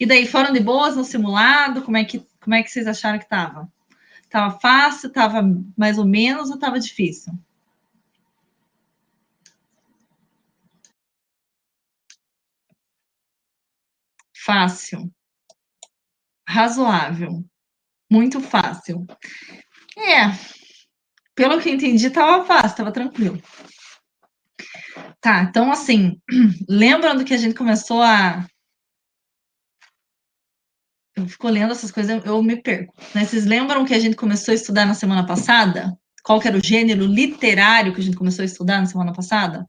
E daí, foram de boas no simulado? Como é que vocês acharam que estava? Estava fácil, estava mais ou menos ou estava difícil? Fácil, razoável, muito fácil. Pelo que eu entendi, estava fácil, estava tranquilo. Tá, então assim, lembrando que a gente começou a... Eu fico lendo essas coisas, eu me perco. Né? Vocês lembram que a gente começou a estudar na semana passada? Qual que era o gênero literário que a gente começou a estudar na semana passada?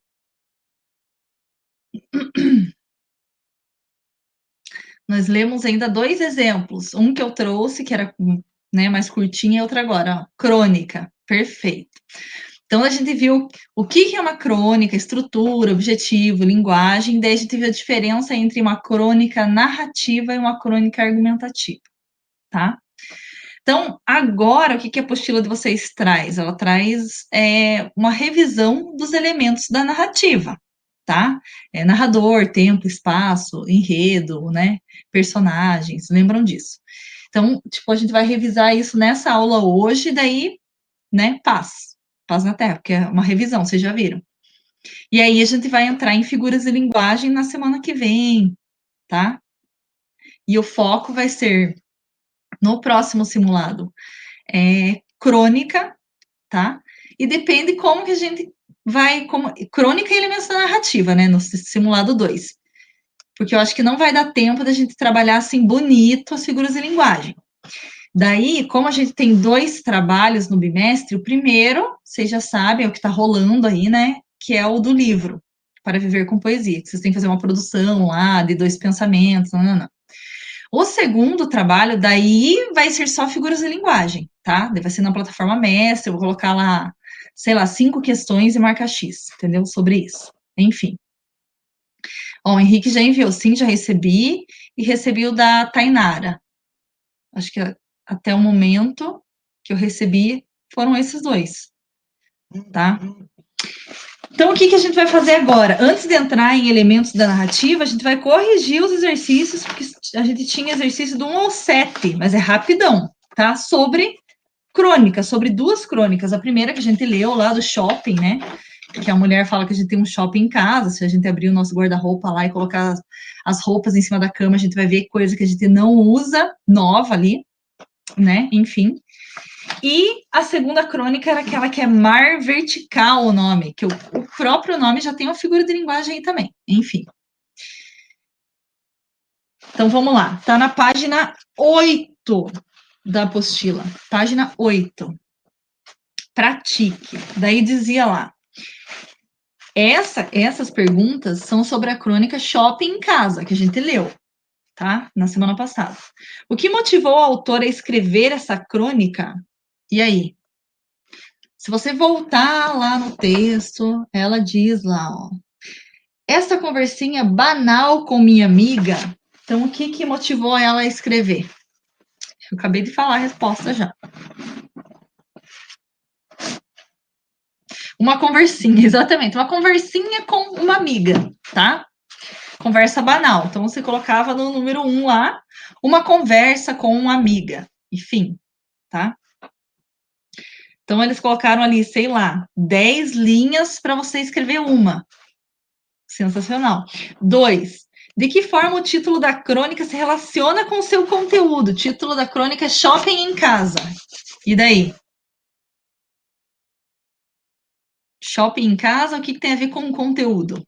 Nós lemos ainda 2 exemplos. Um que eu trouxe, que era, né, mais curtinho, e outro agora, ó, crônica. Perfeito. Então, a gente viu o que é uma crônica, estrutura, objetivo, linguagem, daí a gente viu a diferença entre uma crônica narrativa e uma crônica argumentativa, tá? Então, agora, o que a apostila de vocês traz? Ela traz uma revisão dos elementos da narrativa, tá? Narrador, tempo, espaço, enredo, né? Personagens, lembram disso? Então, tipo, a gente vai revisar isso nessa aula hoje, daí, né, paz na Terra, porque é uma revisão, vocês já viram. E aí a gente vai entrar em figuras de linguagem na semana que vem, tá? E o foco vai ser, no próximo simulado, crônica, tá? E depende como que a gente vai... crônica e elementos da narrativa, né? No simulado 2. Porque eu acho que não vai dar tempo da gente trabalhar assim bonito as figuras de linguagem. Daí, como a gente tem 2 trabalhos no bimestre, o primeiro, vocês já sabem, é o que está rolando aí, né? Que é o do livro, Para Viver com Poesia, que vocês têm que fazer uma produção lá de 2 pensamentos, não. O segundo trabalho, daí vai ser só figuras de linguagem, tá? Daí vai ser na plataforma mestre, eu vou colocar lá, sei lá, 5 questões e marca X, entendeu? Sobre isso. Enfim. Ó, o Henrique já enviou, sim, já recebi, e recebi o da Tainara. Acho que até o momento que eu recebi foram esses 2, tá? Então, o que a gente vai fazer agora? Antes de entrar em elementos da narrativa, a gente vai corrigir os exercícios, porque a gente tinha exercício do 1 ao 7, mas é rapidão, tá? Sobre crônica, sobre 2 crônicas. A primeira que a gente leu lá do shopping, né? Que a mulher fala que a gente tem um shopping em casa, se a gente abrir o nosso guarda-roupa lá e colocar as roupas em cima da cama, a gente vai ver coisa que a gente não usa, nova ali, né? Enfim. E a segunda crônica era aquela que é Mar Vertical, o nome, que o próprio nome já tem uma figura de linguagem aí também. Enfim. Então, vamos lá. Tá na página 8 da apostila. Página 8. Pratique. Daí dizia lá. Essas perguntas são sobre a crônica Shopping em Casa, que a gente leu, tá? Na semana passada. O que motivou a autora a escrever essa crônica? E aí? Se você voltar lá no texto, ela diz lá, ó. Essa conversinha banal com minha amiga, então o que motivou ela a escrever? Eu acabei de falar a resposta já. Uma conversinha, exatamente. Uma conversinha com uma amiga, tá? Conversa banal. Então, você colocava no número 1 lá, uma conversa com uma amiga. Enfim, tá? Então, eles colocaram ali, sei lá, 10 linhas para você escrever uma. Sensacional. 2. De que forma o título da crônica se relaciona com o seu conteúdo? O título da crônica é Shopping em Casa. E daí? Shopping em casa, o que tem a ver com o conteúdo?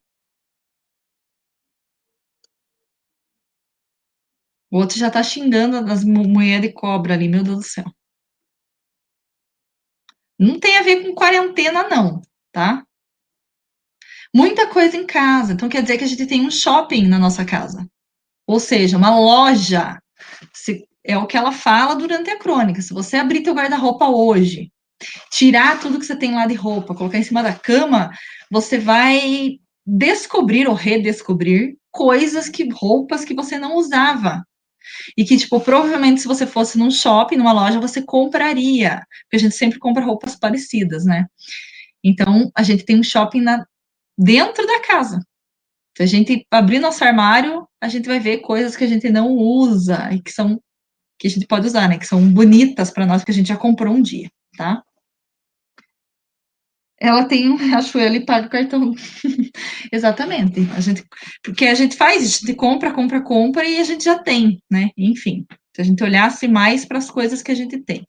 O outro já tá xingando as mulheres de cobra ali, meu Deus do céu. Não tem a ver com quarentena, não, tá? Muita coisa em casa. Então, quer dizer que a gente tem um shopping na nossa casa. Ou seja, uma loja. É o que ela fala durante a crônica. Se você abrir teu guarda-roupa hoje, tirar tudo que você tem lá de roupa, colocar em cima da cama, você vai descobrir ou redescobrir roupas que você não usava. E que, tipo, provavelmente se você fosse num shopping, numa loja, você compraria. Porque a gente sempre compra roupas parecidas, né? Então, a gente tem um shopping dentro da casa. Se a gente abrir nosso armário, a gente vai ver coisas que a gente não usa e que a gente pode usar, né? Que são bonitas para nós, que a gente já comprou um dia, tá? Ela tem um Riachuelo e paga o cartão. Exatamente. Porque a gente faz, a gente compra, compra, compra e a gente já tem, né? Enfim, se a gente olhasse mais para as coisas que a gente tem.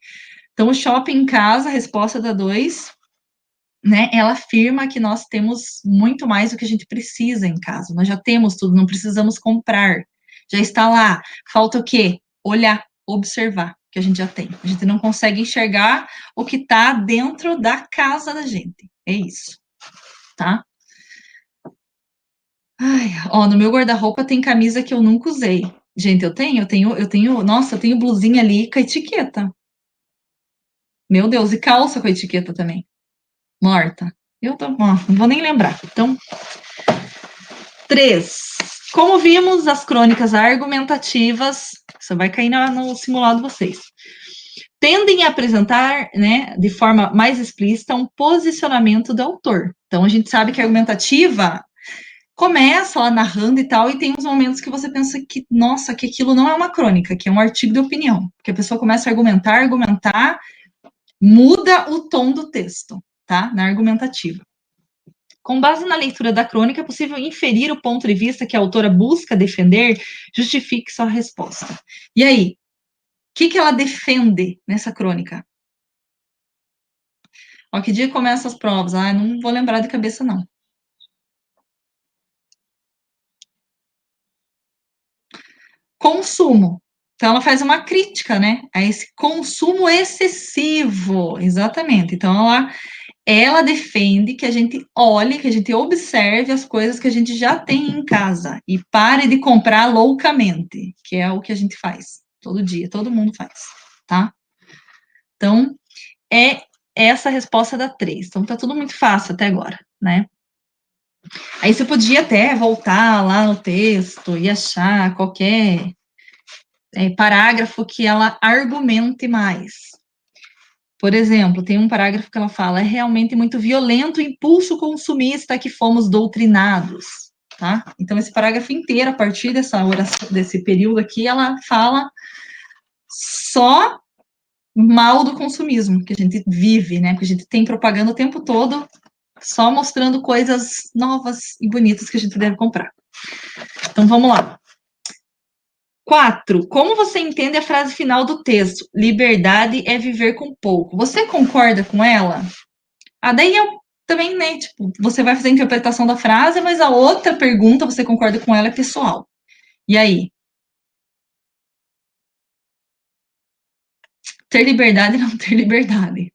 Então, o shopping em casa, a resposta da 2, né? Ela afirma que nós temos muito mais do que a gente precisa em casa. Nós já temos tudo, não precisamos comprar. Já está lá. Falta o quê? Olhar, observar, que a gente já tem. A gente não consegue enxergar o que está dentro da casa da gente. É isso, tá? Ai, ó, no meu guarda-roupa tem camisa que eu nunca usei. Gente, nossa, eu tenho blusinha ali com a etiqueta. Meu Deus, e calça com a etiqueta também. Morta. Ó, não vou nem lembrar. Então, 3. Como vimos, as crônicas argumentativas, isso vai cair no simulado de vocês, tendem a apresentar, né, de forma mais explícita, um posicionamento do autor. Então, a gente sabe que a argumentativa começa lá narrando e tal, e tem uns momentos que você pensa que, nossa, que aquilo não é uma crônica, que é um artigo de opinião. Que a pessoa começa a argumentar, muda o tom do texto, tá? Na argumentativa. Com base na leitura da crônica, é possível inferir o ponto de vista que a autora busca defender, justifique sua resposta. E aí, o que ela defende nessa crônica? Ó, que dia começam as provas? Ah, não vou lembrar de cabeça, não. Consumo. Então, ela faz uma crítica, né, a esse consumo excessivo. Exatamente. Então, ela defende que a gente olhe, que a gente observe as coisas que a gente já tem em casa e pare de comprar loucamente, que é o que a gente faz todo dia, todo mundo faz, tá? Então, é essa a resposta da 3. Então, tá tudo muito fácil até agora, né? Aí você podia até voltar lá no texto e achar qualquer parágrafo que ela argumente mais. Por exemplo, tem um parágrafo que ela fala: é realmente muito violento o impulso consumista que fomos doutrinados, tá? Então, esse parágrafo inteiro, a partir dessa oração, desse período aqui, ela fala só mal do consumismo que a gente vive, né? Que a gente tem propaganda o tempo todo, só mostrando coisas novas e bonitas que a gente deve comprar. Então, vamos lá. 4. Como você entende a frase final do texto? Liberdade é viver com pouco. Você concorda com ela? Daí eu também, né, tipo, você vai fazer a interpretação da frase, mas a outra pergunta, você concorda com ela, é pessoal. E aí? Ter liberdade e não ter liberdade.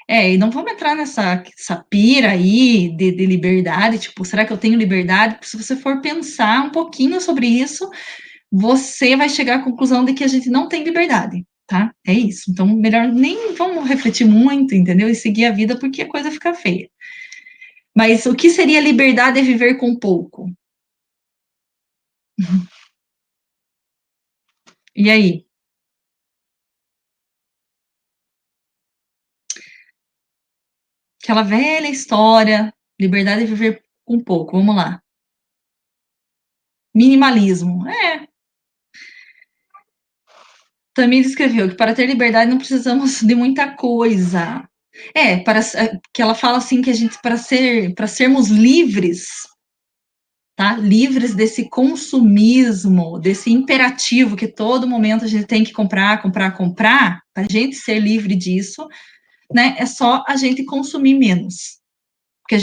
E não vamos entrar nessa pira aí de liberdade, tipo, será que eu tenho liberdade? Se você for pensar um pouquinho sobre isso, você vai chegar à conclusão de que a gente não tem liberdade, tá? É isso. Então, melhor nem vamos refletir muito, entendeu? E seguir a vida, porque a coisa fica feia. Mas o que seria liberdade é viver com pouco? E aí? Aquela velha história, liberdade é viver com pouco. Vamos lá. Minimalismo. Também escreveu que para ter liberdade não precisamos de muita coisa. Que ela fala assim que a gente para sermos livres, tá? Livres desse consumismo, desse imperativo que todo momento a gente tem que comprar, comprar, comprar, para a gente ser livre disso, né? É só a gente consumir menos. Porque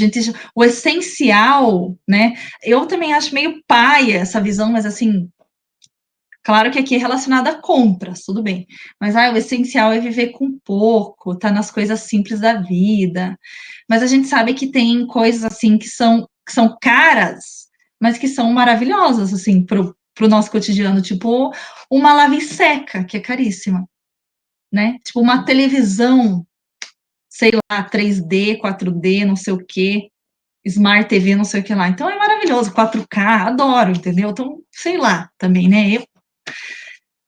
o essencial, né? Eu também acho meio paia essa visão, mas assim, claro que aqui é relacionado a compras, tudo bem. Mas o essencial é viver com pouco, tá nas coisas simples da vida. Mas a gente sabe que tem coisas assim que são caras, mas que são maravilhosas, assim, pro nosso cotidiano, tipo uma lave seca, que é caríssima, né? Tipo uma televisão, sei lá, 3D, 4D, não sei o quê, Smart TV, não sei o que lá. Então é maravilhoso, 4K, adoro, entendeu? Então, sei lá também, né?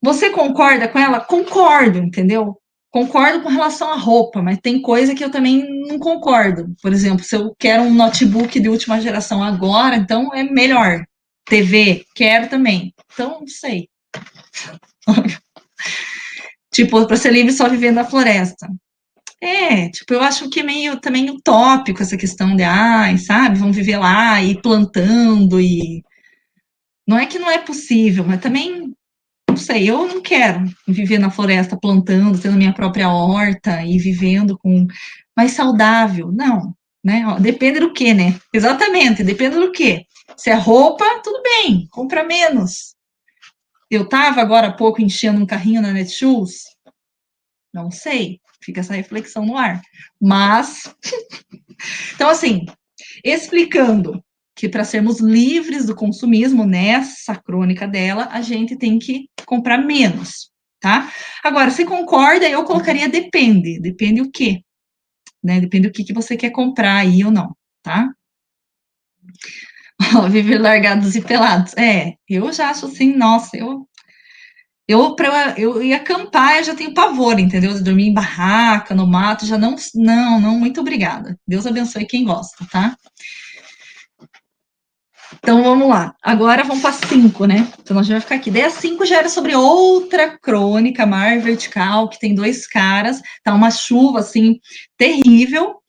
Você concorda com ela? Concordo, entendeu? Concordo com relação à roupa, mas tem coisa que eu também não concordo. Por exemplo, se eu quero um notebook de última geração agora, então é melhor. TV, quero também. Então, não sei. Tipo, para ser livre só viver na floresta. Tipo, eu acho que é meio também utópico essa questão de, ai, sabe, vamos viver lá e plantando e. Não é que não é possível, mas também, não sei, eu não quero viver na floresta plantando, tendo minha própria horta e vivendo com mais saudável. Não, né? Ó, depende do que, né? Exatamente, depende do que. Se é roupa, tudo bem, compra menos. Eu tava agora há pouco enchendo um carrinho na Netshoes, não sei, fica essa reflexão no ar. Mas, então assim, explicando que para sermos livres do consumismo, nessa crônica dela, a gente tem que comprar menos, tá? Agora, se concorda, eu colocaria depende. Depende o quê? Né? Depende do que você quer comprar aí ou não, tá? Ó, viver largados e pelados. Eu já acho assim, nossa, eu ia acampar, eu já tenho pavor, entendeu? De dormir em barraca, no mato, já não, muito obrigada. Deus abençoe quem gosta, tá? Então vamos lá. Agora vamos para 5, né? Então a gente vai ficar aqui. Daí a 5 já era sobre outra crônica, Mar Vertical, que tem dois caras, tá uma chuva assim terrível,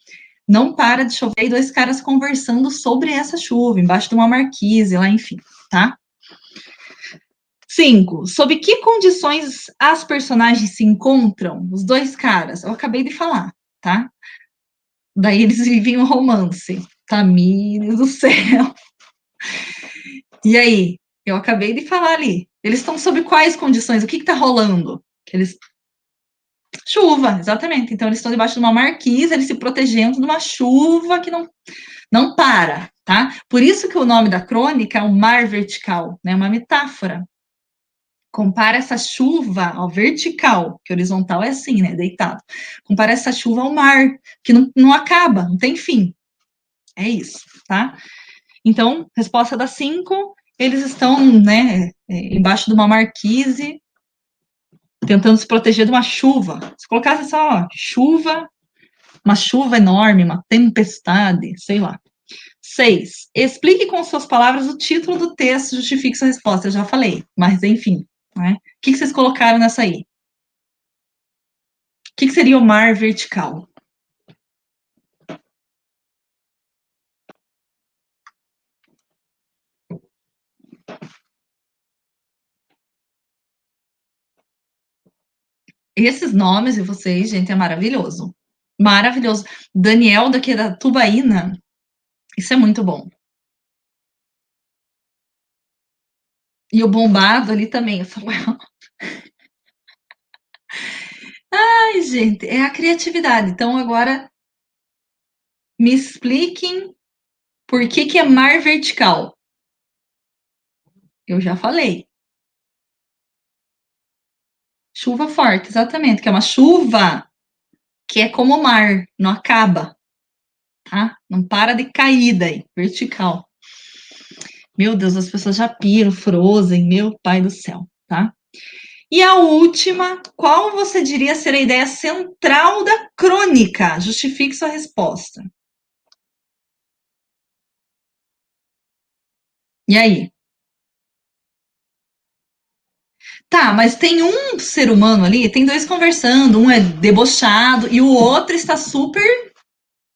não para de chover, e dois caras conversando sobre essa chuva, embaixo de uma marquise lá, enfim, tá? 5. Sob que condições as personagens se encontram? Os dois caras, eu acabei de falar, tá? Daí eles vivem um romance. Tamires do céu. E aí? Eu acabei de falar ali. Eles estão sob quais condições? O que está rolando? Que eles... Chuva, exatamente. Então eles estão debaixo de uma marquise, eles se protegendo de uma chuva que não para, tá? Por isso que o nome da crônica é o mar vertical, né? Uma metáfora. Compara essa chuva ao vertical, que horizontal é assim, né? Deitado. Compara essa chuva ao mar, que não acaba, não tem fim. É isso, tá? Então, resposta das 5, eles estão, né, embaixo de uma marquise, tentando se proteger de uma chuva. Se colocasse só chuva, uma chuva enorme, uma tempestade, sei lá. 6. Explique com suas palavras o título do texto, justifique sua resposta. Eu já falei, mas enfim. Né? O que vocês colocaram nessa aí? O que seria o mar vertical? Esses nomes de vocês, gente, é maravilhoso. Maravilhoso. Daniel, daqui da Tubaína, isso é muito bom. E o bombado ali também, Samuel. Ai, gente, é a criatividade. Então, agora me expliquem por que é mar vertical. Eu já falei. Chuva forte, exatamente, que é uma chuva que é como o mar, não acaba, tá? Não para de cair daí, vertical. Meu Deus, as pessoas já piram, Frozen, meu pai do céu, tá? E a última, qual você diria ser a ideia central da crônica? Justifique sua resposta. E aí? Tá, mas tem um ser humano ali, tem dois conversando, um é debochado e o outro está super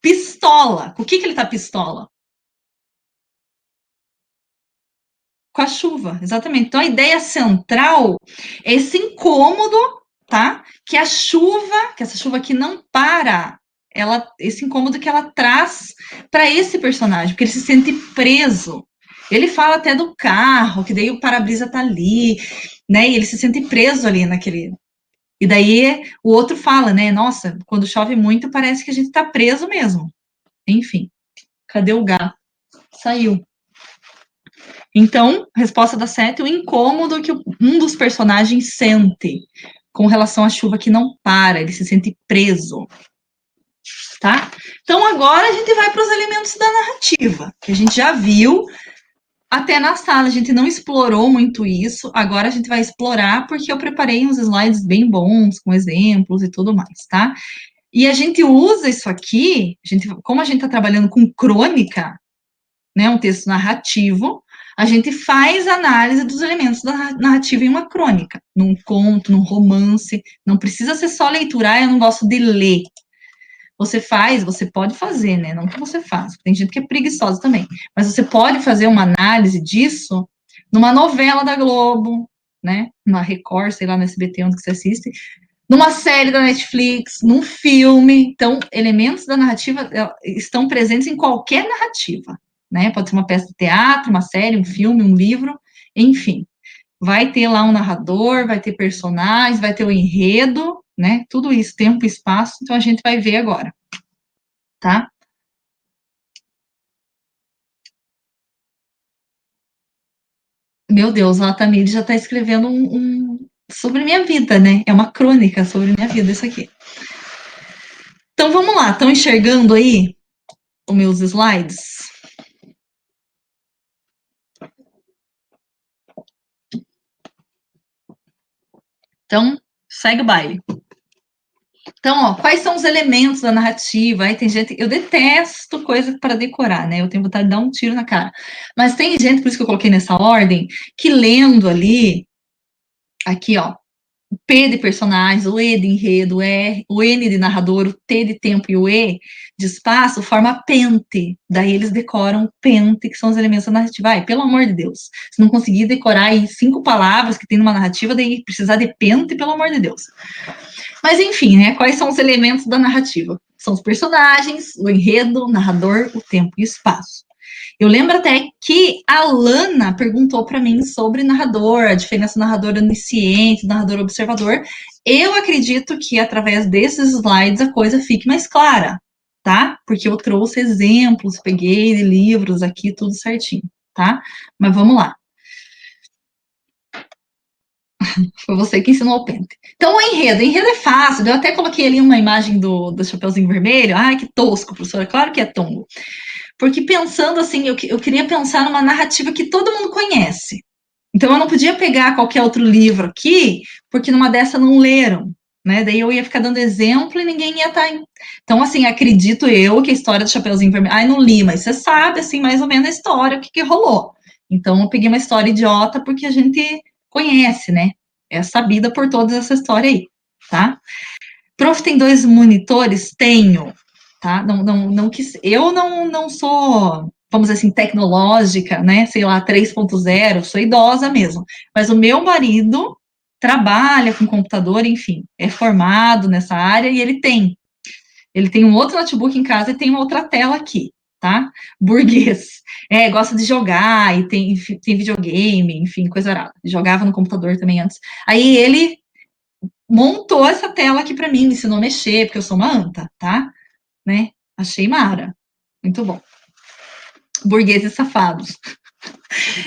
pistola. Com o que ele tá pistola? Com a chuva, exatamente. Então a ideia central é esse incômodo, tá? Que a chuva, que essa chuva que não para, esse incômodo que ela traz para esse personagem, porque ele se sente preso. Ele fala até do carro, que daí o para-brisa tá ali, né? E ele se sente preso ali naquele. E daí o outro fala, né? Nossa, quando chove muito, parece que a gente tá preso mesmo. Enfim, cadê o gato? Saiu. Então, resposta da 7, o incômodo que um dos personagens sente com relação à chuva que não para, ele se sente preso. Tá? Então, agora a gente vai para os elementos da narrativa, que a gente já viu até na sala, a gente não explorou muito isso, agora a gente vai explorar porque eu preparei uns slides bem bons, com exemplos e tudo mais, tá? E a gente usa isso aqui, como a gente está trabalhando com crônica, né, um texto narrativo, a gente faz análise dos elementos da narrativa em uma crônica, num conto, num romance, não precisa ser só leitura, eu não gosto de ler. Você pode fazer, né? Não que você faça, tem gente que é preguiçosa também, mas você pode fazer uma análise disso numa novela da Globo, né? Na Record, sei lá, no SBT, onde você assiste, numa série da Netflix, num filme. Então, elementos da narrativa estão presentes em qualquer narrativa, né? Pode ser uma peça de teatro, uma série, um filme, um livro, enfim. Vai ter lá um narrador, vai ter personagens, vai ter o enredo, né? Tudo isso, tempo e espaço. Então, a gente vai ver agora, tá? Meu Deus, a Tamir já está escrevendo sobre minha vida, né? É uma crônica sobre minha vida, isso aqui. Então, vamos lá. Estão enxergando aí os meus slides? Então, segue o baile. Então, ó, quais são os elementos da narrativa? Aí tem gente, eu detesto coisa para decorar, né? Eu tenho vontade de dar um tiro na cara. Mas tem gente, por isso que eu coloquei nessa ordem, que lendo ali, aqui, ó, o P de personagens, o E de enredo, o N de narrador, o T de tempo e o E de espaço forma pente. Daí eles decoram o pente, que são os elementos da narrativa. Ai, pelo amor de Deus. Se não conseguir decorar aí 5 palavras que tem numa narrativa, daí precisar de pente, pelo amor de Deus. Mas enfim, né? Quais são os elementos da narrativa? São os personagens, o enredo, o narrador, o tempo e o espaço. Eu lembro até que a Lana perguntou para mim sobre narrador, a diferença narrador onisciente, narrador observador. Eu acredito que através desses slides a coisa fique mais clara, tá? Porque eu trouxe exemplos, peguei de livros aqui, tudo certinho, tá? Mas vamos lá. Foi você que ensinou o pente. Então, o enredo é fácil. Eu até coloquei ali uma imagem do Chapeuzinho Vermelho. Ai, que tosco, professora. Claro que é tongo. Porque pensando assim, eu queria pensar numa narrativa que todo mundo conhece. Então, eu não podia pegar qualquer outro livro aqui, porque numa dessa não leram. Né? Daí eu ia ficar dando exemplo e ninguém ia estar. Então, assim, acredito eu que a história do Chapeuzinho Vermelho. Ai, não li, mas você sabe, assim, mais ou menos a história, o que rolou. Então, eu peguei uma história idiota porque a gente conhece, né? É sabida por toda essa história aí, tá? Prof, tem 2 monitores? Tenho, tá? Não eu não sou, vamos dizer assim, tecnológica, né? Sei lá, 3.0, sou idosa mesmo. Mas o meu marido trabalha com computador, enfim, é formado nessa área e ele tem. Ele tem um outro notebook em casa e tem uma outra tela aqui, tá? Burguês. Gosta de jogar e tem videogame, enfim, coisa arada. Jogava no computador também antes. Aí ele montou essa tela aqui para mim, me ensinou a mexer, porque eu sou uma anta, tá? Né? Achei mara. Muito bom. Burgueses safados.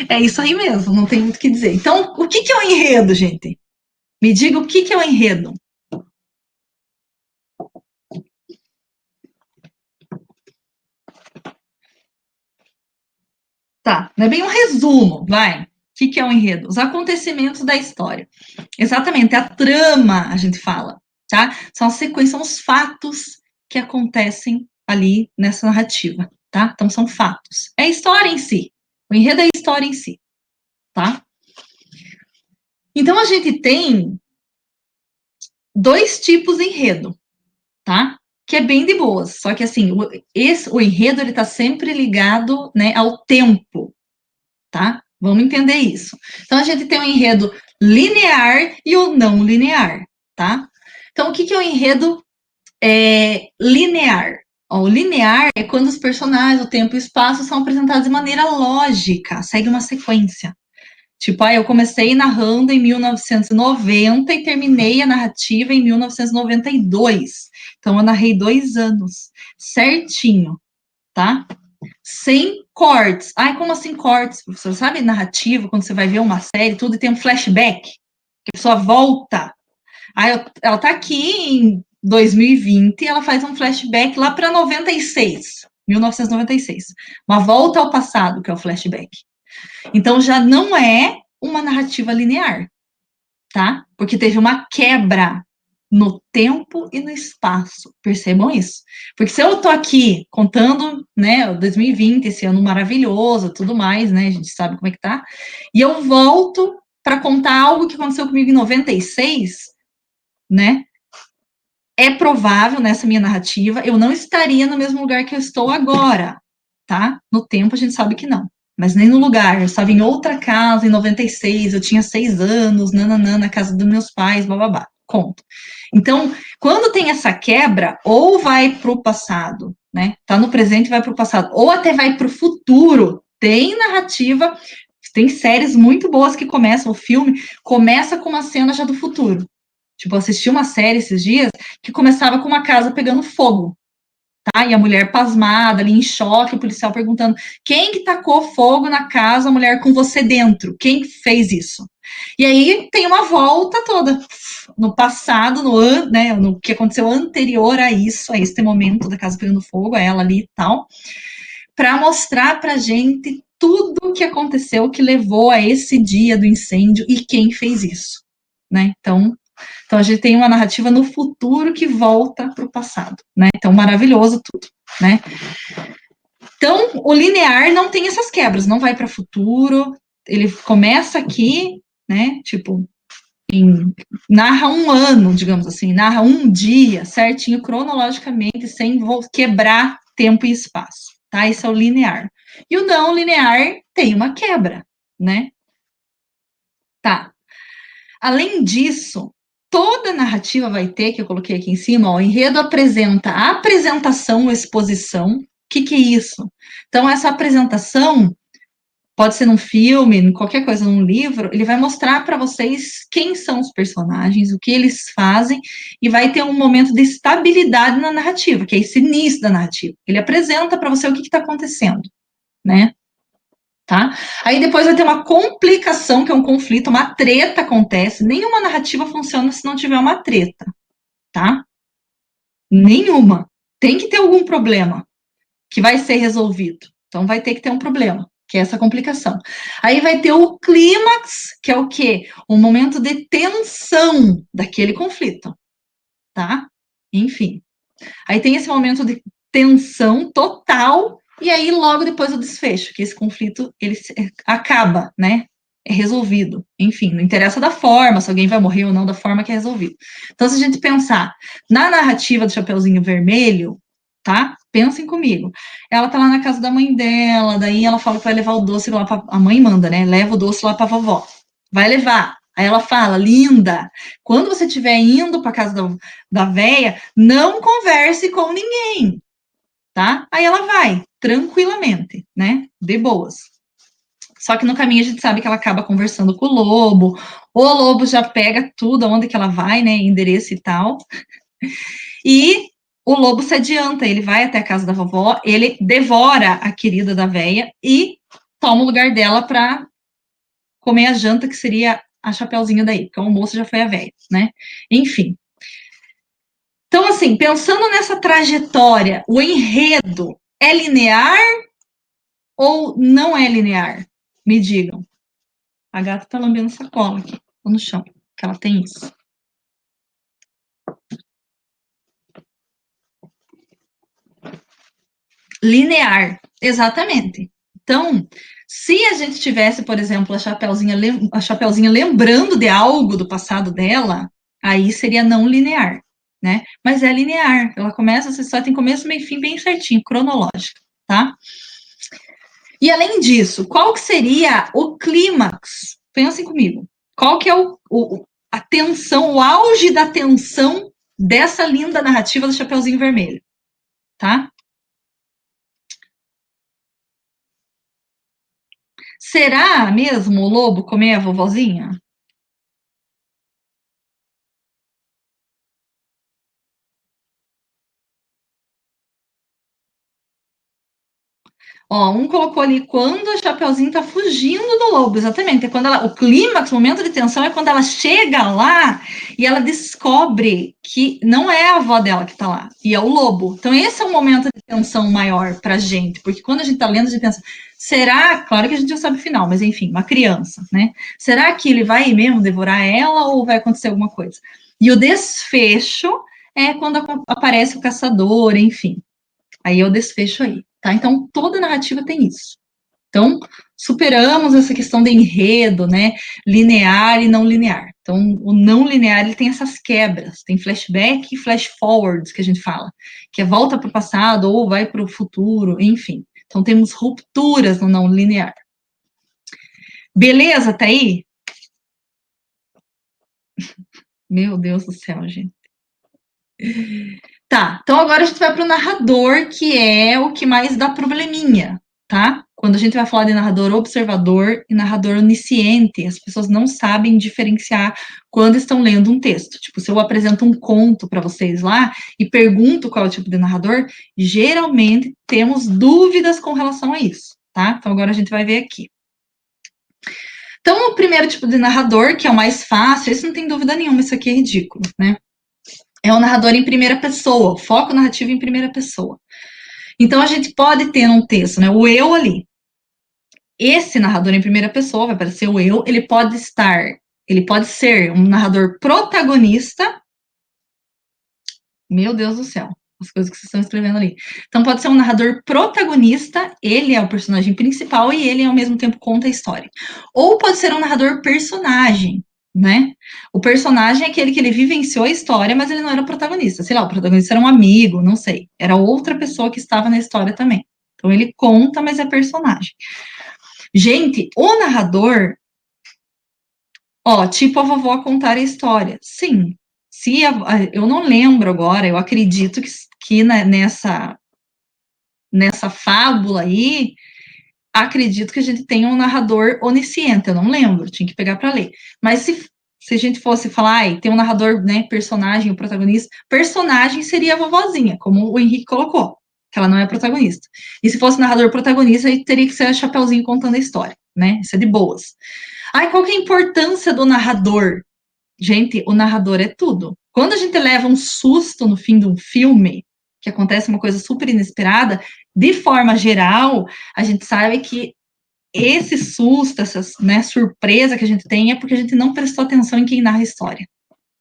É isso aí mesmo, não tem muito o que dizer. Então, o que é o enredo, gente? Me diga o que é o enredo. Tá, não é bem um resumo, vai. O que é o enredo? Os acontecimentos da história. Exatamente, a trama, a gente fala, tá? São a sequência, são os fatos que acontecem ali nessa narrativa, tá? Então, são fatos. É a história em si. O enredo é a história em si, tá? Então, a gente tem 2 tipos de enredo, tá? Que é bem de boas. Só que, assim, o enredo, ele tá sempre ligado, né, ao tempo, tá? Vamos entender isso. Então, a gente tem o enredo linear e o não linear, tá? Então, o que é o enredo linear? Ó, o linear é quando os personagens, o tempo e o espaço são apresentados de maneira lógica, segue uma sequência. Tipo, eu comecei narrando em 1990 e terminei a narrativa em 1992. Então, eu narrei 2 anos, certinho, tá? Sem cortes. Ai, como assim cortes, professor? Sabe narrativa, quando você vai ver uma série, tudo e tem um flashback, que a pessoa volta. Aí ela tá aqui em 2020 e ela faz um flashback lá para 96, 1996. Uma volta ao passado, que é o flashback. Então já não é uma narrativa linear, tá? Porque teve uma quebra no tempo e no espaço. Percebam isso. Porque se eu tô aqui contando, né, 2020, esse ano maravilhoso, tudo mais, né, a gente sabe como é que tá, e eu volto para contar algo que aconteceu comigo em 96, né? É provável nessa minha narrativa eu não estaria no mesmo lugar que eu estou agora, tá? No tempo a gente sabe que não. Mas nem no lugar, eu estava em outra casa em 96, eu tinha 6 anos, nananã, na casa dos meus pais, bababá. Conto. Então, quando tem essa quebra, ou vai para o passado, né? Tá no presente e vai para o passado, ou até vai para o futuro. Tem narrativa, tem séries muito boas que começam, o filme começa com uma cena já do futuro. Tipo, eu assisti uma série esses dias que começava com uma casa pegando fogo, tá? E a mulher pasmada, ali em choque, o policial perguntando: quem que tacou fogo na casa, a mulher com você dentro? Quem que fez isso? E aí tem uma volta toda no passado, né, no que aconteceu anterior a isso, a este momento da casa pegando fogo, a ela ali e tal, para mostrar pra gente tudo o que aconteceu que levou a esse dia do incêndio e quem fez isso, né? Então a gente tem uma narrativa no futuro que volta para o passado, né? Então maravilhoso tudo, né? Então o linear não tem essas quebras, não vai para futuro, ele começa aqui, né? Tipo narra um ano, digamos assim, narra um dia certinho cronologicamente sem quebrar tempo e espaço, tá? Isso é o linear. E o não linear tem uma quebra, né? Tá. Além disso, toda narrativa vai ter, que eu coloquei aqui em cima, ó, o enredo apresenta a apresentação ou exposição. O que é isso? Então, essa apresentação pode ser num filme, qualquer coisa, num livro, ele vai mostrar para vocês quem são os personagens, o que eles fazem, e vai ter um momento de estabilidade na narrativa, que é esse início da narrativa. Ele apresenta para você o que está acontecendo, né? Tá? Aí depois vai ter uma complicação, que é um conflito, uma treta acontece. Nenhuma narrativa funciona se não tiver uma treta, tá? Nenhuma. Tem que ter algum problema que vai ser resolvido. Então vai ter que ter um problema, que é essa complicação. Aí vai ter o clímax, que é o quê? Um momento de tensão daquele conflito, tá? Enfim. Aí tem esse momento de tensão total e aí logo depois o desfecho, que esse conflito ele acaba, né? É resolvido. Enfim, não interessa da forma, se alguém vai morrer ou não, da forma que é resolvido. Então, se a gente pensar na narrativa do Chapeuzinho Vermelho, tá? Pensem comigo. Ela tá lá na casa da mãe dela, daí ela fala que vai levar o doce lá pra... A mãe manda, né? Leva o doce lá pra vovó. Vai levar. Aí ela fala, linda, quando você estiver indo para casa da véia, não converse com ninguém, tá? Aí ela vai, tranquilamente, né? De boas. Só que no caminho a gente sabe que ela acaba conversando com o lobo, o lobo já pega tudo, aonde que ela vai, né? Endereço e tal. E o lobo se adianta, ele vai até a casa da vovó, ele devora a querida da véia e toma o lugar dela para comer a janta, que seria a Chapeuzinho daí, porque o almoço já foi a véia, né? Enfim. Então, assim, pensando nessa trajetória, o enredo é linear ou não é linear? Me digam. A gata tá lambendo sacola aqui, no chão, que ela tem isso. Linear, exatamente. Então, se a gente tivesse, por exemplo, a Chapeuzinha lembrando de algo do passado dela, aí seria não linear, né? Mas é linear. Ela começa, você só tem começo, meio e fim bem certinho, cronológico, tá? E além disso, qual que seria o clímax? Pensem comigo. Qual que é a tensão, o auge da tensão dessa linda narrativa do Chapeuzinho Vermelho, tá? Será mesmo o lobo comer a vovozinha? Ó, um colocou ali quando a Chapeuzinho tá fugindo do lobo, exatamente. É quando ela, o clímax, o momento de tensão é quando ela chega lá e ela descobre que não é a avó dela que tá lá, e é o lobo. Então esse é um momento de tensão maior pra gente, porque quando a gente tá lendo, a gente pensa, Será, claro que a gente já sabe o final, mas enfim, uma criança, né? Será que ele vai mesmo devorar ela ou vai acontecer alguma coisa? E o desfecho é quando aparece o caçador, enfim. Aí é o desfecho aí, tá? Então, toda narrativa tem isso. Então, superamos essa questão de enredo, né? Linear e não linear. Então, o não linear, ele tem essas quebras. Tem flashback e flash forwards, que a gente fala. Que é volta para o passado ou vai para o futuro, enfim. Então, temos rupturas no não linear. Beleza, tá aí? Meu Deus do céu, gente. Tá, então agora a gente vai para o narrador, que é o que mais dá probleminha, tá? Quando a gente vai falar de narrador observador e narrador onisciente, as pessoas não sabem diferenciar quando estão lendo um texto. Tipo, se eu apresento um conto para vocês lá e pergunto qual é o tipo de narrador, geralmente temos dúvidas com relação a isso, tá? Então agora a gente vai ver aqui. Então, o primeiro tipo de narrador, que é o mais fácil, esse não tem dúvida nenhuma, isso aqui é ridículo, né? É o narrador em primeira pessoa, o foco narrativo em primeira pessoa. Então, a gente pode ter num texto, né, o eu ali. Esse narrador em primeira pessoa, vai aparecer o eu, ele pode ser um narrador protagonista. Meu Deus do céu, as coisas que vocês estão escrevendo ali. Então, pode ser um narrador protagonista, ele é o personagem principal e ele, ao mesmo tempo, conta a história. Ou pode ser um narrador personagem, né? O personagem é aquele que ele vivenciou a história, mas ele não era o protagonista. Sei lá, o protagonista era um amigo, não sei. Era outra pessoa que estava na história também. Então, ele conta, mas é personagem. Gente, o narrador, ó, tipo a vovó contar a história. Sim, se eu não lembro agora, eu acredito que nessa fábula aí, acredito que a gente tem um narrador onisciente, eu não lembro, tinha que pegar para ler. Mas se a gente fosse falar, ai, tem um narrador, né, personagem, o protagonista, personagem seria a vovozinha, como o Henrique colocou, que ela não é protagonista. E se fosse narrador protagonista, aí teria que ser a Chapeuzinho contando a história, né? Isso é de boas. Ai, qual que é a importância do narrador? Gente, o narrador é tudo. Quando a gente leva um susto no fim de um filme, que acontece uma coisa super inesperada, de forma geral, a gente sabe que esse susto, essa, né, surpresa que a gente tem é porque a gente não prestou atenção em quem narra a história,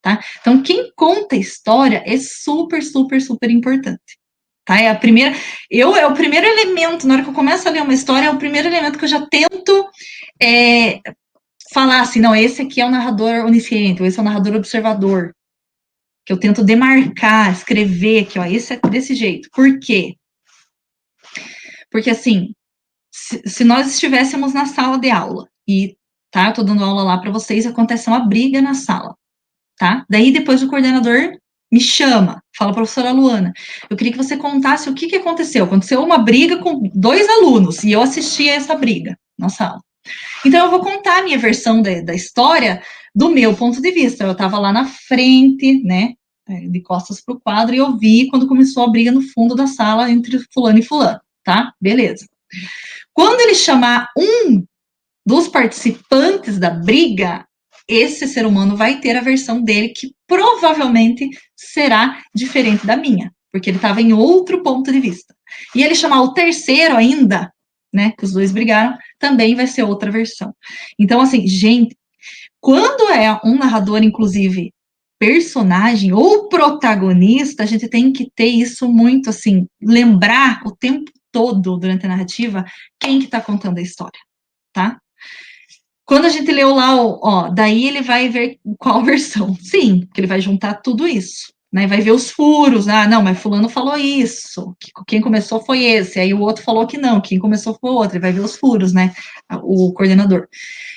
tá? Então, quem conta a história é super, super, super importante. Tá? É o primeiro elemento, na hora que eu começo a ler uma história, é o primeiro elemento que eu já tento falar assim, não, esse aqui é o narrador onisciente, ou esse é o narrador observador, que eu tento demarcar, escrever aqui, ó, esse é desse jeito. Por quê? Porque, assim, se nós estivéssemos na sala de aula, e, tá, eu tô dando aula lá para vocês, acontece uma briga na sala, tá? Daí, depois o coordenador me chama, fala, professora Luana, eu queria que você contasse o que aconteceu. Aconteceu uma briga com 2 alunos, e eu assisti a essa briga na sala. Então, eu vou contar a minha versão da história do meu ponto de vista. Eu estava lá na frente, né, de costas para o quadro, e eu vi quando começou a briga no fundo da sala entre fulano e fulano, tá? Beleza. Quando ele chamar um dos participantes da briga, esse ser humano vai ter a versão dele que provavelmente será diferente da minha, porque ele estava em outro ponto de vista. E ele chamar o terceiro ainda, né, que os dois brigaram, também vai ser outra versão. Então, assim, gente, quando é um narrador, inclusive, personagem ou protagonista, a gente tem que ter isso muito, assim, lembrar o tempo todo durante a narrativa quem que está contando a história, tá? Quando a gente leu lá, ó, daí ele vai ver qual versão. Sim, porque ele vai juntar tudo isso, né? Vai ver os furos. Ah, não, mas fulano falou isso. Quem começou foi esse. Aí o outro falou que não. Quem começou foi o outro. Ele vai ver os furos, né? O coordenador.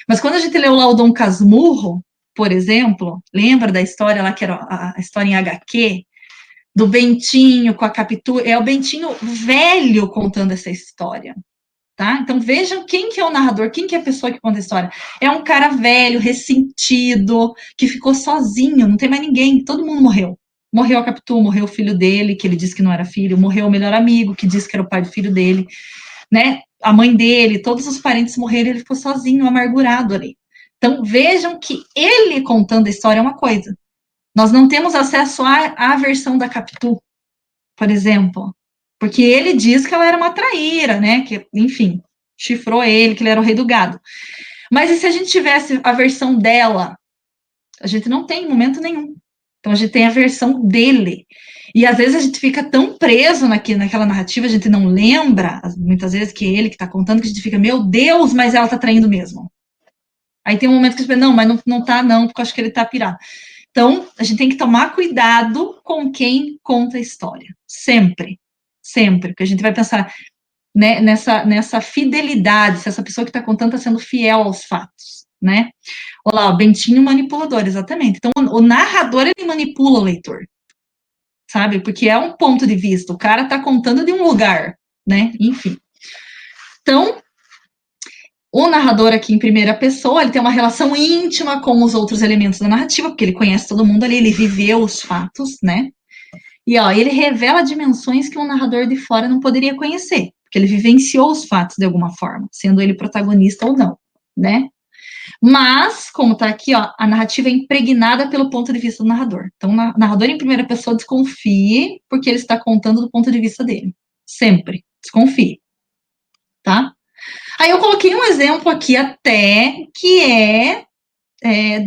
Mas quando a gente leu lá o Dom Casmurro, por exemplo, lembra da história lá que era a história em HQ? Do Bentinho com a Capitu, é o Bentinho velho contando essa história. Tá? Então vejam quem que é o narrador, quem que é a pessoa que conta a história. É um cara velho, ressentido, que ficou sozinho, não tem mais ninguém, todo mundo morreu. Morreu a Capitu, morreu o filho dele, que ele disse que não era filho, morreu o melhor amigo, que disse que era o pai do filho dele, né? A mãe dele, todos os parentes morreram, ele ficou sozinho, amargurado ali. Então vejam que ele contando a história é uma coisa. Nós não temos acesso à versão da Capitu, por exemplo, porque ele diz que ela era uma traíra, né? Que, enfim. chifrou ele, que ele era o rei do gado. Mas e se a gente tivesse a versão dela? A gente não tem em momento nenhum. Então a gente tem a versão dele. E às vezes a gente fica tão preso naquela narrativa, a gente não lembra, muitas vezes, que é ele que está contando, que a gente fica, meu Deus, mas ela está traindo mesmo. Aí tem um momento que a gente pensa, não, mas não tá não, porque eu acho que ele está pirado. Então, a gente tem que tomar cuidado com quem conta a história. Sempre. Sempre. Porque a gente vai pensar, né, nessa fidelidade, se essa pessoa que está contando está sendo fiel aos fatos, né? Olha lá, o Bentinho manipulador, exatamente. Então, o narrador, ele manipula o leitor, sabe? Porque é um ponto de vista, o cara está contando de um lugar, né? Enfim. Então, o narrador aqui em primeira pessoa, ele tem uma relação íntima com os outros elementos da narrativa, porque ele conhece todo mundo ali, ele viveu os fatos, né? E ó, ele revela dimensões que um narrador de fora não poderia conhecer, porque ele vivenciou os fatos de alguma forma, sendo ele protagonista ou não, né? Mas, como tá aqui, ó, a narrativa é impregnada pelo ponto de vista do narrador. Então, o narrador em primeira pessoa desconfie, porque ele está contando do ponto de vista dele. Sempre. Desconfie. Tá? Aí eu coloquei um exemplo aqui até que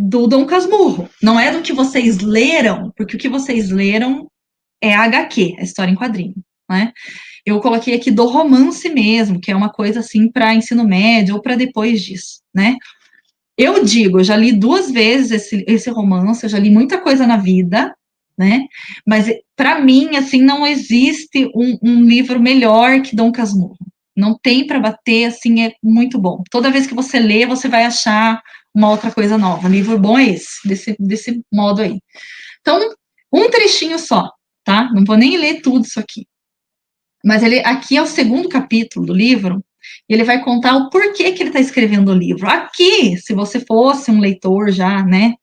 do Dom Casmurro. Não é do que vocês leram, porque o que vocês leram é a HQ, a história em quadrinho, né? Eu coloquei aqui do romance mesmo, que é uma coisa assim para ensino médio ou para depois disso, né? Eu digo, eu já li 2 vezes esse romance, eu já li muita coisa na vida, né? Mas para mim, assim, não existe um livro melhor que Dom Casmurro. Não tem para bater, assim, é muito bom. Toda vez que você lê, você vai achar uma outra coisa nova. Um livro bom é esse, desse modo aí. Então, um trechinho só, tá? Não vou nem ler tudo isso aqui. Mas ele aqui é o segundo capítulo do livro, e ele vai contar o porquê que ele está escrevendo o livro. Aqui, se você fosse um leitor já, né?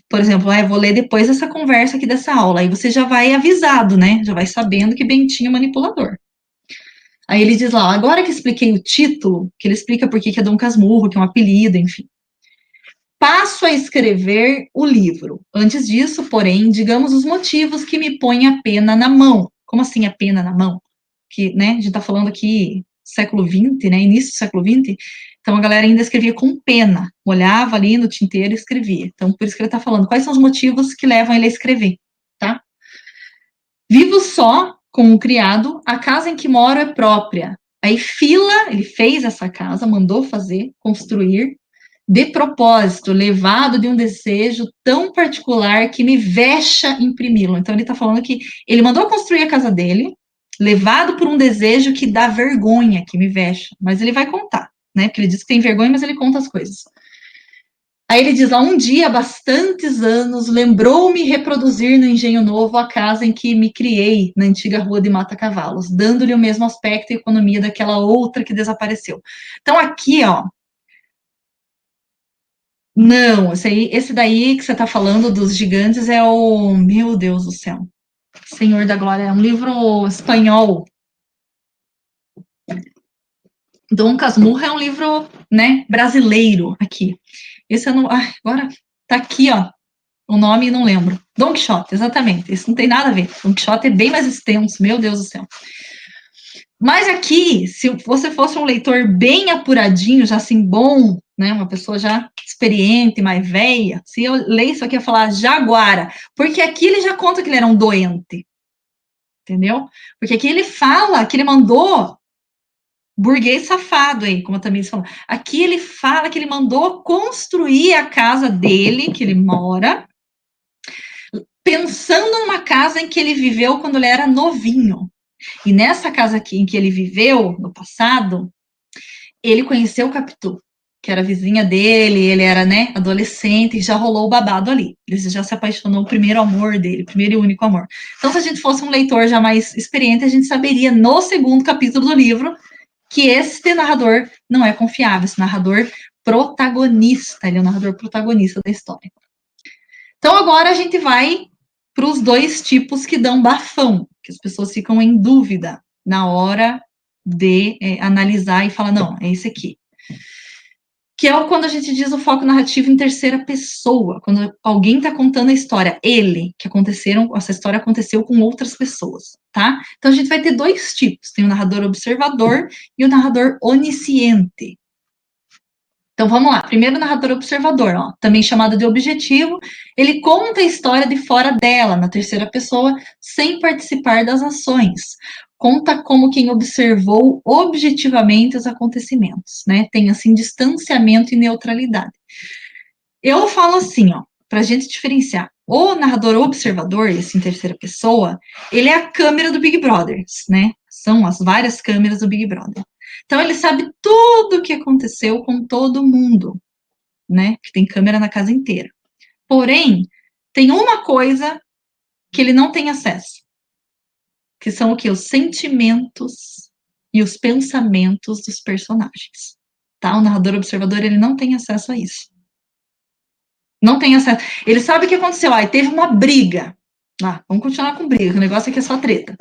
Por exemplo, eu vou ler depois dessa conversa aqui dessa aula, aí você já vai avisado, né? Já vai sabendo que Bentinho é manipulador. Aí ele diz lá, agora que expliquei o título, que ele explica por que é Dom Casmurro, que é um apelido, enfim. Passo a escrever o livro. Antes disso, porém, digamos os motivos que me põem a pena na mão. Como assim a pena na mão? Que, né, a gente está falando aqui século XX, né, início do século XX, então a galera ainda escrevia com pena, olhava ali no tinteiro e escrevia. Então, por isso que ele está falando, quais são os motivos que levam ele a escrever, tá? Vivo só com um criado, a casa em que moro é própria. Aí fila, ele fez essa casa, mandou fazer, construir, de propósito, levado de um desejo tão particular que me vexa imprimi-lo. Então ele está falando que ele mandou construir a casa dele, levado por um desejo que dá vergonha, que me vexa. Mas ele vai contar, né? Porque ele diz que tem vergonha, mas ele conta as coisas. Aí ele diz lá, um dia, há bastantes anos, lembrou-me reproduzir no Engenho Novo a casa em que me criei, na antiga rua de Mata Cavalos, dando-lhe o mesmo aspecto e economia daquela outra que desapareceu. Então aqui, ó, não, esse daí que você está falando dos gigantes é o, meu Deus do céu, Senhor da Glória, é um livro espanhol. Dom Casmurro é um livro, né, brasileiro aqui. Esse eu não, agora tá aqui, ó, o nome não lembro. Dom Quixote, exatamente. Isso não tem nada a ver. Dom Quixote é bem mais extenso, meu Deus do céu. Mas aqui, se você fosse um leitor bem apuradinho, já assim, bom, né, uma pessoa já experiente, mais velha, se eu ler isso aqui, eu ia falar Jaguara, porque aqui ele já conta que ele era um doente, entendeu? Porque aqui ele fala que ele mandou burguês safado aí, como a Tamires falou. Aqui ele fala que ele mandou construir a casa dele, que ele mora, pensando numa casa em que ele viveu quando ele era novinho. E nessa casa aqui em que ele viveu, no passado, ele conheceu o Capitu, que era vizinha dele, ele era, né, adolescente, e já rolou o babado ali. Ele já se apaixonou, o primeiro amor dele, o primeiro e único amor. Então, se a gente fosse um leitor já mais experiente, a gente saberia, no segundo capítulo do livro, que este narrador não é confiável, esse narrador protagonista, ele é o narrador protagonista da história. Então, agora a gente vai para os 2 tipos que dão bafão, que as pessoas ficam em dúvida na hora de analisar e falar, não, é esse aqui. que é quando a gente diz o foco narrativo em terceira pessoa, quando alguém está contando a história, essa história aconteceu com outras pessoas, tá? Então a gente vai ter dois tipos, tem o narrador observador e o narrador onisciente. Então vamos lá, primeiro o narrador observador, ó, também chamado de objetivo, ele conta a história de fora dela, na terceira pessoa, sem participar das ações. Conta como quem observou objetivamente os acontecimentos, né? Tem assim distanciamento e neutralidade. Eu falo assim, ó, para a gente diferenciar. O narrador observador, esse em terceira pessoa, ele é a câmera do Big Brother, né? São as várias câmeras do Big Brother. Então ele sabe tudo o que aconteceu com todo mundo, né? Que tem câmera na casa inteira. Porém, tem uma coisa que ele não tem acesso, que são o que? Os sentimentos e os pensamentos dos personagens. Tá? O narrador observador, ele não tem acesso a isso. Não tem acesso. Ele sabe o que aconteceu. Aí teve uma briga. Vamos continuar com briga, o negócio aqui é só treta.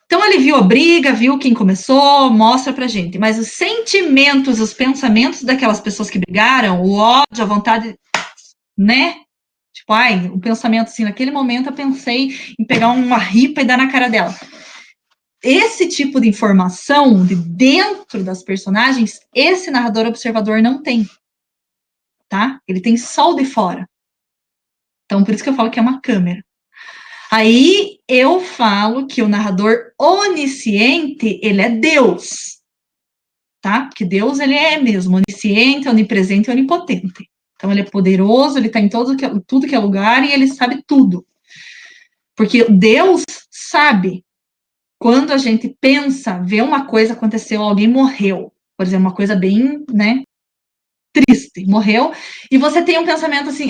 Então ele viu a briga, viu quem começou, mostra pra gente. Mas os sentimentos, os pensamentos daquelas pessoas que brigaram, o ódio, a vontade, né? Tipo, o pensamento assim, naquele momento eu pensei em pegar uma ripa e dar na cara dela. Esse tipo de informação de dentro das personagens, esse narrador observador não tem. Tá? Ele tem só o de fora. Então, por isso que eu falo que é uma câmera. Aí eu falo que o narrador onisciente, ele é Deus, tá? Porque Deus, ele é mesmo onisciente, onipresente e onipotente. Então, ele é poderoso, ele está em tudo que é lugar e ele sabe tudo. Porque Deus sabe quando a gente pensa, vê uma coisa aconteceu, alguém morreu, por exemplo, uma coisa bem, né, triste, morreu, e você tem um pensamento assim,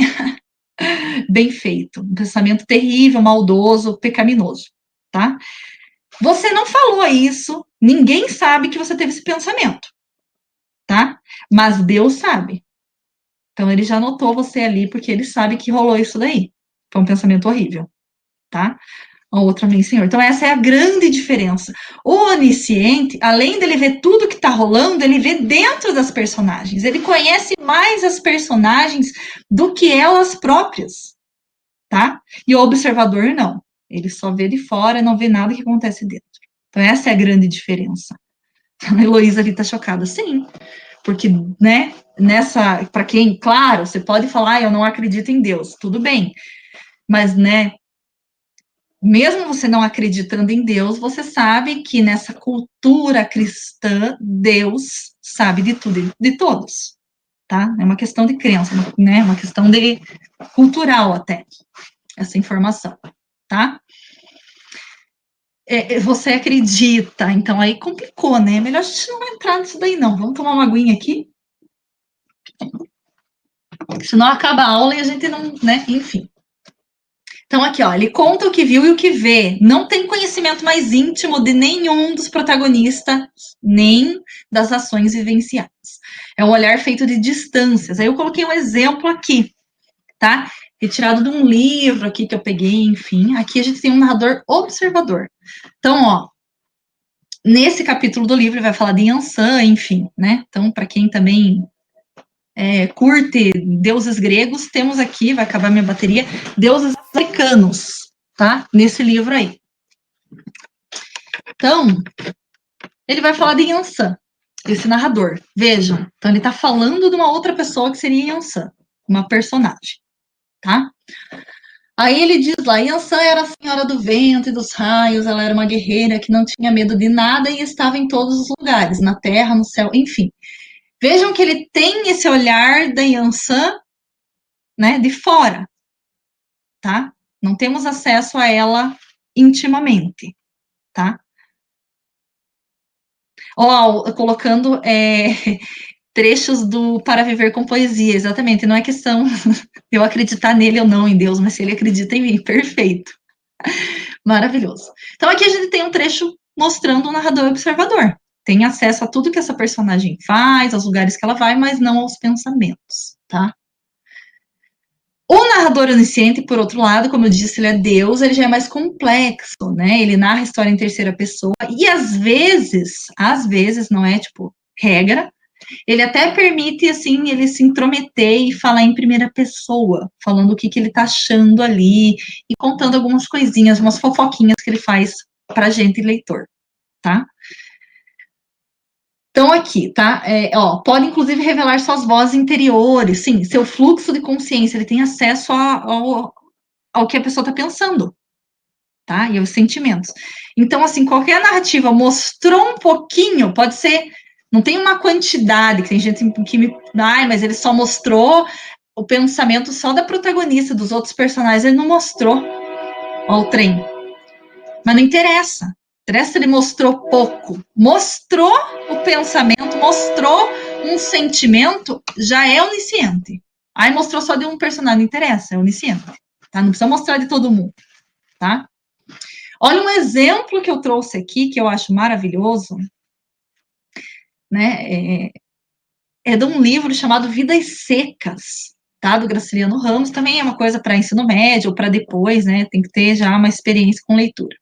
bem feito, um pensamento terrível, maldoso, pecaminoso, tá? Você não falou isso, ninguém sabe que você teve esse pensamento, tá? Mas Deus sabe. Então ele já notou você ali porque ele sabe que rolou isso daí. Foi um pensamento horrível, tá? A outra vem, Senhor. Então essa é a grande diferença. O onisciente, além dele ver tudo que tá rolando, ele vê dentro das personagens. Ele conhece mais as personagens do que elas próprias, tá? E o observador não. Ele só vê de fora, não vê nada que acontece dentro. Então essa é a grande diferença. A Heloísa ali tá chocada. Sim, porque, né, para quem, claro, você pode falar, eu não acredito em Deus, tudo bem. Mas, né, mesmo você não acreditando em Deus, você sabe que nessa cultura cristã, Deus sabe de tudo e de todos, tá? É uma questão de crença, né? Uma questão de cultural até, essa informação, tá? Você acredita, então aí complicou, né? Melhor a gente não entrar nisso daí, não. Vamos tomar uma aguinha aqui. Senão acaba a aula e a gente não, né? Enfim. Então, aqui, ó, ele conta o que viu e o que vê. Não tem conhecimento mais íntimo de nenhum dos protagonistas, nem das ações vivenciadas. É um olhar feito de distâncias. Aí eu coloquei um exemplo aqui, tá? Retirado de um livro aqui que eu peguei, enfim. Aqui a gente tem um narrador observador. Então, ó, nesse capítulo do livro ele vai falar de Yansan, enfim, né? Então, para quem também curte deuses gregos, temos aqui, vai acabar minha bateria, deuses africanos, tá? Nesse livro aí. Então, ele vai falar de Yansan, esse narrador. Vejam, então ele tá falando de uma outra pessoa que seria Yansan, uma personagem, tá? Aí ele diz lá, Yansan era a senhora do vento e dos raios, ela era uma guerreira que não tinha medo de nada e estava em todos os lugares, na terra, no céu, enfim. Vejam que ele tem esse olhar da Yansan, né, de fora, tá? Não temos acesso a ela intimamente, tá? Ó, colocando trechos do Para Viver com Poesia, exatamente. Não é questão de eu acreditar nele ou não, em Deus, mas se ele acredita em mim, perfeito. Maravilhoso. Então aqui a gente tem um trecho mostrando o narrador observador. Tem acesso a tudo que essa personagem faz, aos lugares que ela vai, mas não aos pensamentos, tá? O narrador onisciente, por outro lado, como eu disse, ele é Deus, ele já é mais complexo, né? Ele narra a história em terceira pessoa e às vezes, não é tipo regra, Ele até permite, assim, ele se intrometer e falar em primeira pessoa, falando o que ele tá achando ali e contando algumas coisinhas, umas fofoquinhas que ele faz pra gente, leitor, tá? Então, aqui, tá? Pode, inclusive, revelar suas vozes interiores. Sim, seu fluxo de consciência, ele tem acesso ao que a pessoa está pensando, tá? E aos sentimentos. Então, assim, qualquer narrativa mostrou um pouquinho, pode ser, não tem uma quantidade, que tem gente que me... Ai, mas ele só mostrou o pensamento só da protagonista, dos outros personagens, ele não mostrou. Ó, o trem. Mas não interessa. Interessa se ele mostrou pouco. Mostrou o pensamento, mostrou um sentimento, já é onisciente. Aí mostrou só de um personagem, não interessa, é onisciente. Tá? Não precisa mostrar de todo mundo. Tá? Olha um exemplo que eu trouxe aqui, que eu acho maravilhoso, né? É de um livro chamado Vidas Secas, tá? Do Graciliano Ramos. Também é uma coisa para ensino médio ou para depois, né? Tem que ter já uma experiência com leitura.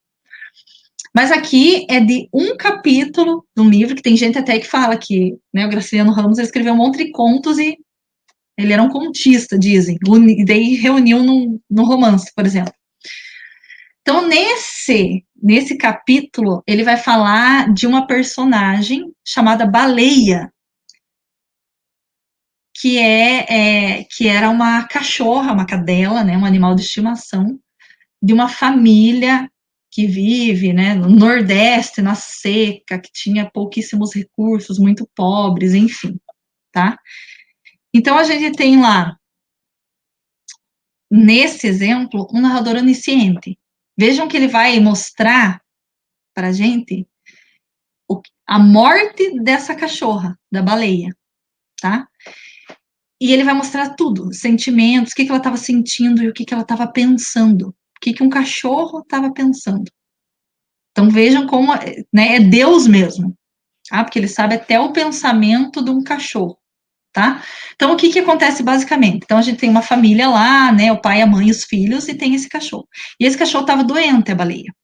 Mas aqui é de um capítulo de um livro, que tem gente até que fala que, né, o Graciliano Ramos escreveu um monte de contos e ele era um contista, dizem, e daí reuniu no romance, por exemplo. Então, nesse capítulo, ele vai falar de uma personagem chamada Baleia, que era uma cachorra, uma cadela, né, um animal de estimação, de uma família que vive, né, no Nordeste, na seca, que tinha pouquíssimos recursos, muito pobres, enfim, tá? Então, a gente tem lá, nesse exemplo, um narrador onisciente. Vejam que ele vai mostrar para a gente a morte dessa cachorra, da baleia, tá? E ele vai mostrar tudo, sentimentos, o que ela estava sentindo e o que ela estava pensando, o que um cachorro estava pensando. Então vejam como, né, é Deus mesmo, tá? Porque ele sabe até o pensamento de um cachorro, tá? Então o que acontece basicamente? Então a gente tem uma família lá, né, o pai, a mãe, os filhos, e tem esse cachorro. E esse cachorro estava doente, a baleia.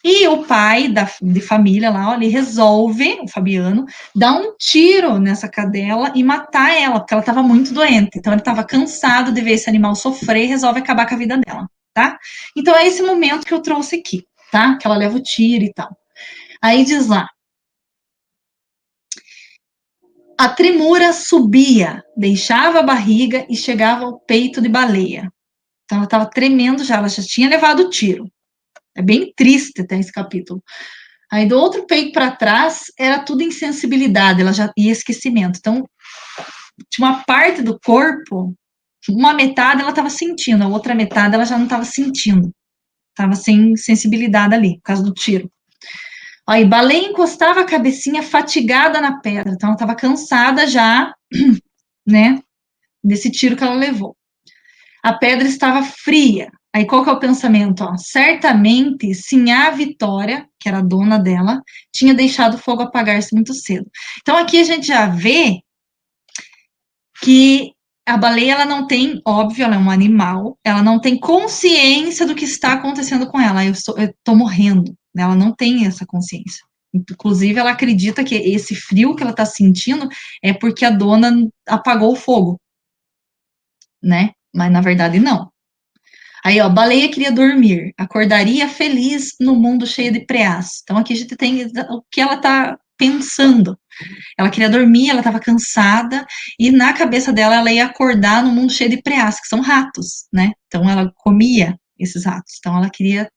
E o pai de família lá, ele resolve, o Fabiano, dar um tiro nessa cadela e matar ela, porque ela estava muito doente. Então ele estava cansado de ver esse animal sofrer e resolve acabar com a vida dela, tá? Então é esse momento que eu trouxe aqui, tá? Que ela leva o tiro e tal. Aí diz lá: a tremura subia, deixava a barriga e chegava ao peito de baleia. Então ela estava tremendo já, ela já tinha levado o tiro. É bem triste até esse capítulo. Aí do outro peito para trás era tudo insensibilidade, ela já ia esquecimento. Então, tinha uma parte do corpo, uma metade ela estava sentindo, a outra metade ela já não estava sentindo. Estava sem sensibilidade ali, por causa do tiro. Aí, baleia encostava a cabecinha fatigada na pedra, então ela estava cansada já, né, desse tiro que ela levou. A pedra estava fria. Aí qual que é o pensamento? Ó? Certamente, Sinhá Vitória, que era a dona dela, tinha deixado o fogo apagar-se muito cedo. Então aqui a gente já vê que a baleia, ela não tem, óbvio, ela é um animal, ela não tem consciência do que está acontecendo com ela. Eu tô morrendo, né? Ela não tem essa consciência. Inclusive, ela acredita que esse frio que ela está sentindo é porque a dona apagou o fogo, né? Mas na verdade não. Aí, ó, baleia queria dormir, acordaria feliz no mundo cheio de preás. Então, aqui a gente tem o que ela tá pensando. Ela queria dormir, ela estava cansada, e na cabeça dela ela ia acordar no mundo cheio de preás, que são ratos, né? Então, ela comia esses ratos. Então, ela queria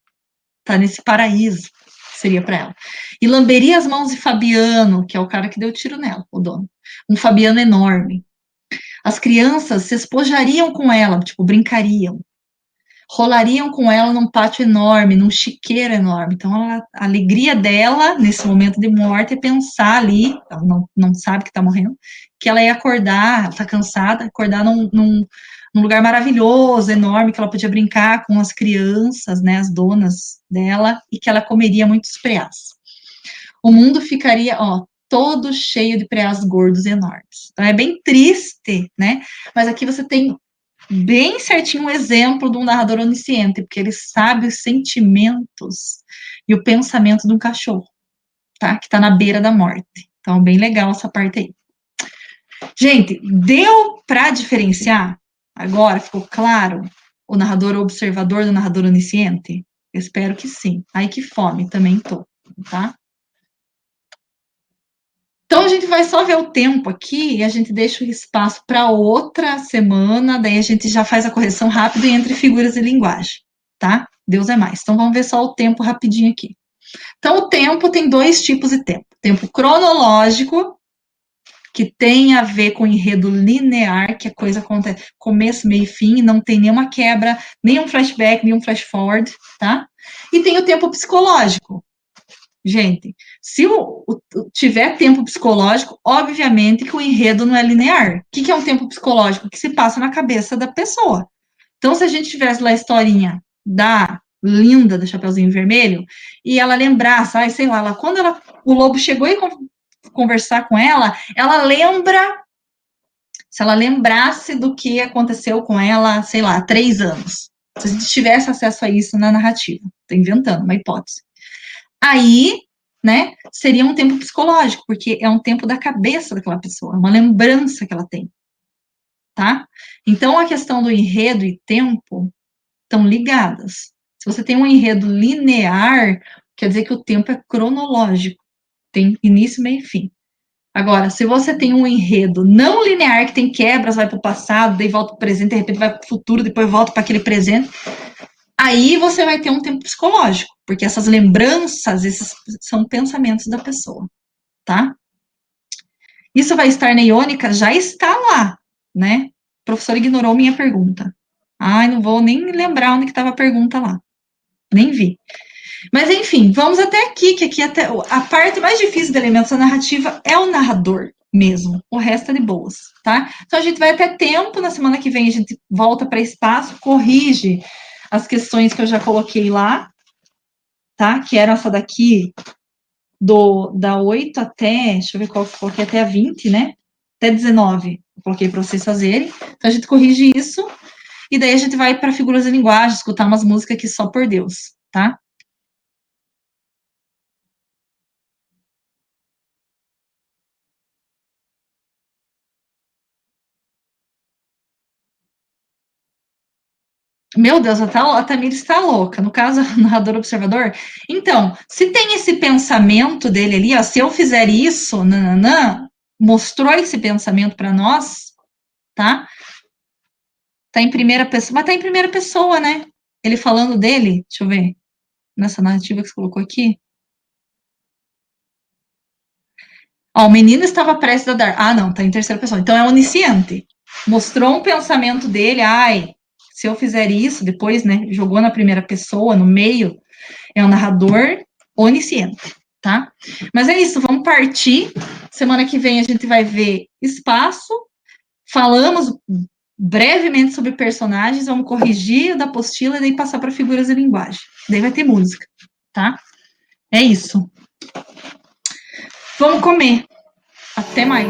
estar nesse paraíso, seria para ela. E lamberia as mãos de Fabiano, que é o cara que deu tiro nela, o dono. Um Fabiano enorme. As crianças se espojariam com ela, tipo, brincariam, rolariam com ela num pátio enorme, num chiqueiro enorme. Então, a alegria dela, nesse momento de morte, é pensar ali, ela não sabe que está morrendo, que ela ia acordar, ela está cansada, acordar num lugar maravilhoso, enorme, que ela podia brincar com as crianças, né, as donas dela, e que ela comeria muitos preás. O mundo ficaria, ó, todo cheio de preás gordos enormes. Então, é bem triste, né? Mas aqui você tem bem certinho um exemplo de um narrador onisciente, porque ele sabe os sentimentos e o pensamento de um cachorro, tá? Que tá na beira da morte. Então, bem legal essa parte aí. Gente, deu para diferenciar? Agora ficou claro o narrador observador do narrador onisciente? Eu espero que sim. Ai, que fome, também tô, tá? Então a gente vai só ver o tempo aqui e a gente deixa o espaço para outra semana, daí a gente já faz a correção rápida entre figuras e linguagem, tá? Deus é mais. Então vamos ver só o tempo rapidinho aqui. Então o tempo tem dois tipos de tempo. Tempo cronológico, que tem a ver com enredo linear, que a coisa acontece começo, meio e fim, não tem nenhuma quebra, nenhum flashback, nenhum flash forward, tá? E tem o tempo psicológico. Gente, se tiver tempo psicológico, obviamente que o enredo não é linear. O que é um tempo psicológico? Que se passa na cabeça da pessoa. Então, se a gente tivesse lá a historinha da Linda do Chapeuzinho Vermelho, e ela lembrasse, sei lá, quando o lobo chegou e conversar com ela lembra, se ela lembrasse do que aconteceu com ela, sei lá, há 3 anos. Se a gente tivesse acesso a isso na narrativa. Estou inventando uma hipótese. Aí, né, seria um tempo psicológico, porque é um tempo da cabeça daquela pessoa, uma lembrança que ela tem, tá? Então, a questão do enredo e tempo estão ligadas. Se você tem um enredo linear, quer dizer que o tempo é cronológico, tem início, meio e fim. Agora, se você tem um enredo não linear, que tem quebras, vai para o passado, daí volta para o presente, de repente vai para o futuro, depois volta para aquele presente, aí você vai ter um tempo psicológico, porque essas lembranças, esses são pensamentos da pessoa, tá? Isso vai estar na iônica? Já está lá, né? O professor ignorou minha pergunta. Ai, não vou nem lembrar onde que estava a pergunta lá. Nem vi. Mas enfim, vamos até aqui, que aqui até a parte mais difícil do elemento da narrativa é o narrador mesmo. O resto é de boas, tá? Então a gente vai até tempo, na semana que vem a gente volta para espaço, corrige as questões que eu já coloquei lá, tá? Que era essa daqui da 8 até, deixa eu ver qual que eu coloquei, até a 20, né? Até 19, eu coloquei para vocês fazerem. Então a gente corrige isso e daí a gente vai para figuras de linguagem, escutar umas músicas aqui só por Deus, tá? Meu Deus, a Tamir está louca. No caso, narrador observador. Então, se tem esse pensamento dele ali, ó, se eu fizer isso, nananã, mostrou esse pensamento para nós, tá? Tá em primeira pessoa, mas tá em primeira pessoa, né? Ele falando dele, deixa eu ver, nessa narrativa que você colocou aqui. Ó, o menino estava prestes a dar. Ah, não, tá em terceira pessoa. Então é onisciente. Mostrou um pensamento dele, ai, se eu fizer isso, depois, né, jogou na primeira pessoa, no meio, é um narrador onisciente, tá? Mas é isso, vamos partir. Semana que vem a gente vai ver espaço. Falamos brevemente sobre personagens, vamos corrigir o da apostila e daí passar para figuras de linguagem. Daí vai ter música, tá? É isso. Vamos comer. Até mais.